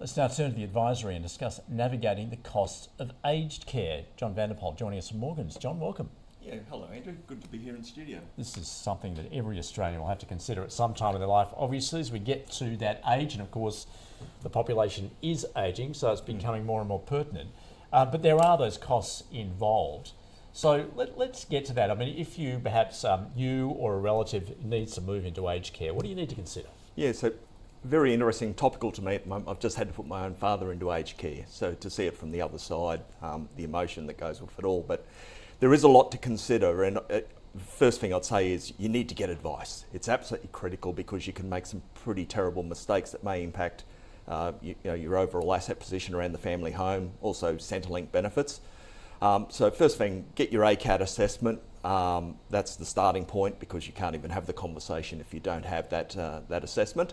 Let's now turn to the advisory and discuss navigating the costs of aged care. John Van de Pol joining us from Morgans. John, welcome. Yeah, hello Andrew, good to be here in the studio. This is something that every Australian will have to consider at some time in their life, obviously, as we get to that age, and of course the population is ageing, so it's becoming more and more pertinent. But there are those costs involved. So let's get to that. I mean, if you perhaps you or a relative needs to move into aged care, what do you need to consider? Yeah, so very interesting, topical to me at the moment. I've just had to put my own father into aged care, so to see it from the other side, the emotion that goes with it all. But there is a lot to consider, and first thing I'd say is you need to get advice. It's absolutely critical because you can make some pretty terrible mistakes that may impact your overall asset position around the family home, also Centrelink benefits. So first thing, get your ACAT assessment. That's the starting point because you can't even have the conversation if you don't have that assessment.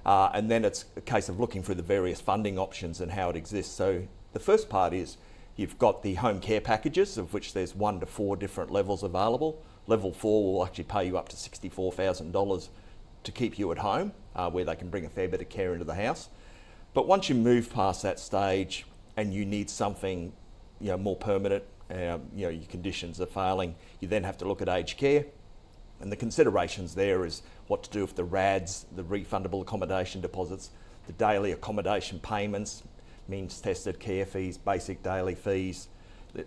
And then it's a case of looking through the various funding options and how it exists. So the first part is you've got the home care packages, of which there's 1 to 4 different levels available. Level 4 will actually pay you up to $64,000 to keep you at home, where they can bring a fair bit of care into the house. But once you move past that stage and you need something more permanent, your conditions are failing, you then have to look at aged care. And the considerations there is what to do with the RADs, the refundable accommodation deposits, the daily accommodation payments, means tested care fees, basic daily fees.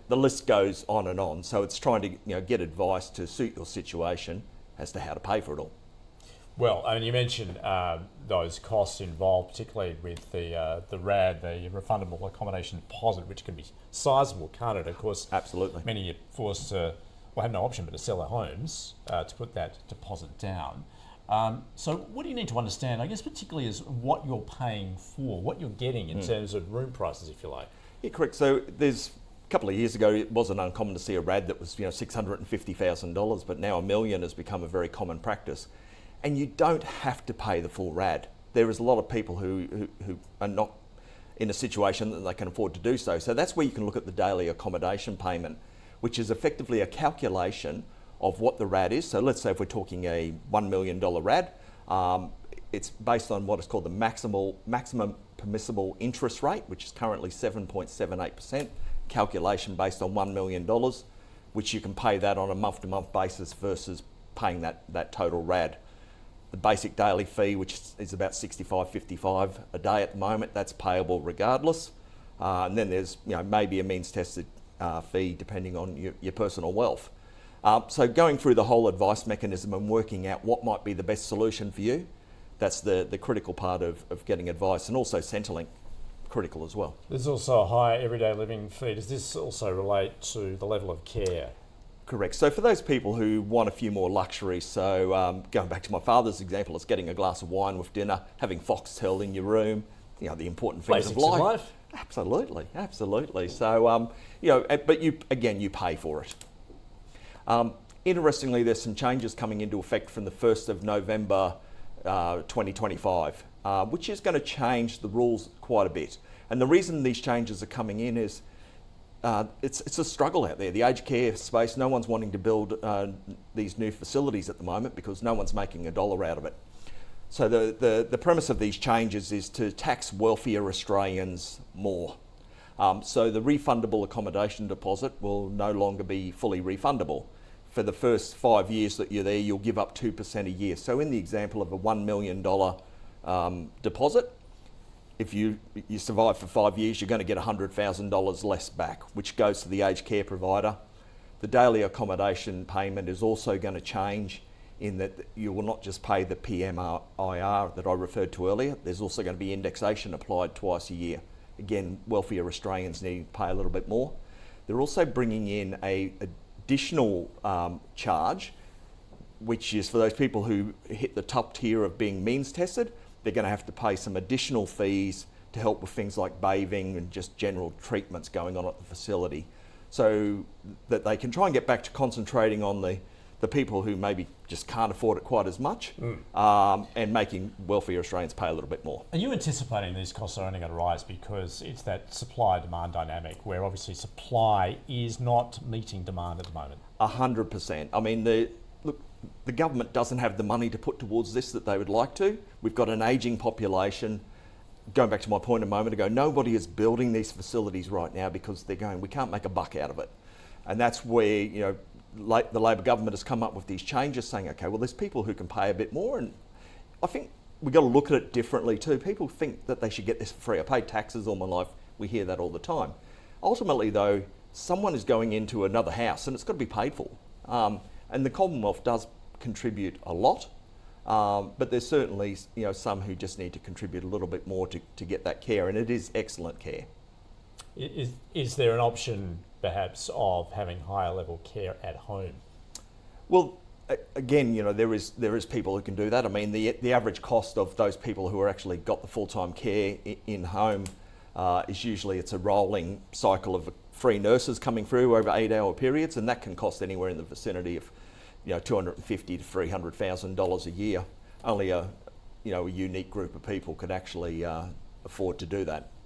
The list goes on and on. So it's trying to get advice to suit your situation as to how to pay for it all. Well, I mean, you mentioned those costs involved, particularly with the RAD, the refundable accommodation deposit, which can be sizable, can't it? Of course, absolutely. Many are forced to, have no option but to sell their homes to put that deposit down. So what do you need to understand, I guess, particularly is what you're paying for, what you're getting in terms of room prices, if you like? Yeah, correct. So there's a couple of years ago, it wasn't uncommon to see a RAD that was $650,000, but now $1 million has become a very common practice. And you don't have to pay the full RAD. There is a lot of people who are not in a situation that they can afford to do so. So that's where you can look at the daily accommodation payment, which is effectively a calculation of what the RAD is. So let's say if we're talking a $1 million RAD, it's based on what is called the maximum permissible interest rate, which is currently 7.78%, calculation based on $1 million, which you can pay that on a month-to-month basis versus paying that total RAD. The basic daily fee, which is about $65.55 a day at the moment, that's payable regardless. And then there's maybe a means tested fee depending on your personal wealth. So going through the whole advice mechanism and working out what might be the best solution for you, that's the critical part of getting advice, and also Centrelink, critical as well. There's also a higher everyday living fee. Does this also relate to the level of care? Correct. So for those people who want a few more luxuries, so going back to my father's example, it's getting a glass of wine with dinner, having Foxtel in your room, the important things Basics of life. Of life. Absolutely. So, but you pay for it. Interestingly, there's some changes coming into effect from the 1st of November 2025, which is going to change the rules quite a bit. And the reason these changes are coming in is it's a struggle out there. The aged care space, no one's wanting to build these new facilities at the moment because no one's making a dollar out of it. So the premise of these changes is to tax wealthier Australians more. So the refundable accommodation deposit will no longer be fully refundable. For the first 5 years that you're there, you'll give up 2% a year. So in the example of a $1 million deposit, if you survive for 5 years, you're going to get $100,000 less back, which goes to the aged care provider. The daily accommodation payment is also going to change in that you will not just pay the PMIR that I referred to earlier. There's also going to be indexation applied twice a year. Again, wealthier Australians need to pay a little bit more. They're also bringing in a additional charge, which is for those people who hit the top tier of being means tested. They're going to have to pay some additional fees to help with things like bathing and just general treatments going on at the facility, so that they can try and get back to concentrating on the people who maybe just can't afford it quite as much, and making wealthier Australians pay a little bit more. Are you anticipating these costs are only going to rise because it's that supply-demand dynamic where obviously supply is not meeting demand at the moment? 100%. I mean, the government doesn't have the money to put towards this that they would like to. We've got an ageing population. going back to my point a moment ago, nobody is building these facilities right now because they're going, we can't make a buck out of it. And that's where, you know, the Labor government has come up with these changes saying, okay, well, there's people who can pay a bit more. And I think we've got to look at it differently too. People think that they should get this for free. I paid taxes all my life. We hear that all the time. Ultimately, though, someone is going into another house and it's got to be paid for. And the Commonwealth does contribute a lot, but there's certainly, you know, some who just need to contribute a little bit more to get that care, and it is excellent care. Is there an option, perhaps, of having higher level care at home? Well, again, you know, there is people who can do that. I mean, the average cost of those people who are actually got the full-time care in home is usually it's a rolling cycle of free nurses coming through over 8-hour periods, and that can cost anywhere in the vicinity of, you know, $250,000 to $300,000 a year. Only a unique group of people could actually afford to do that.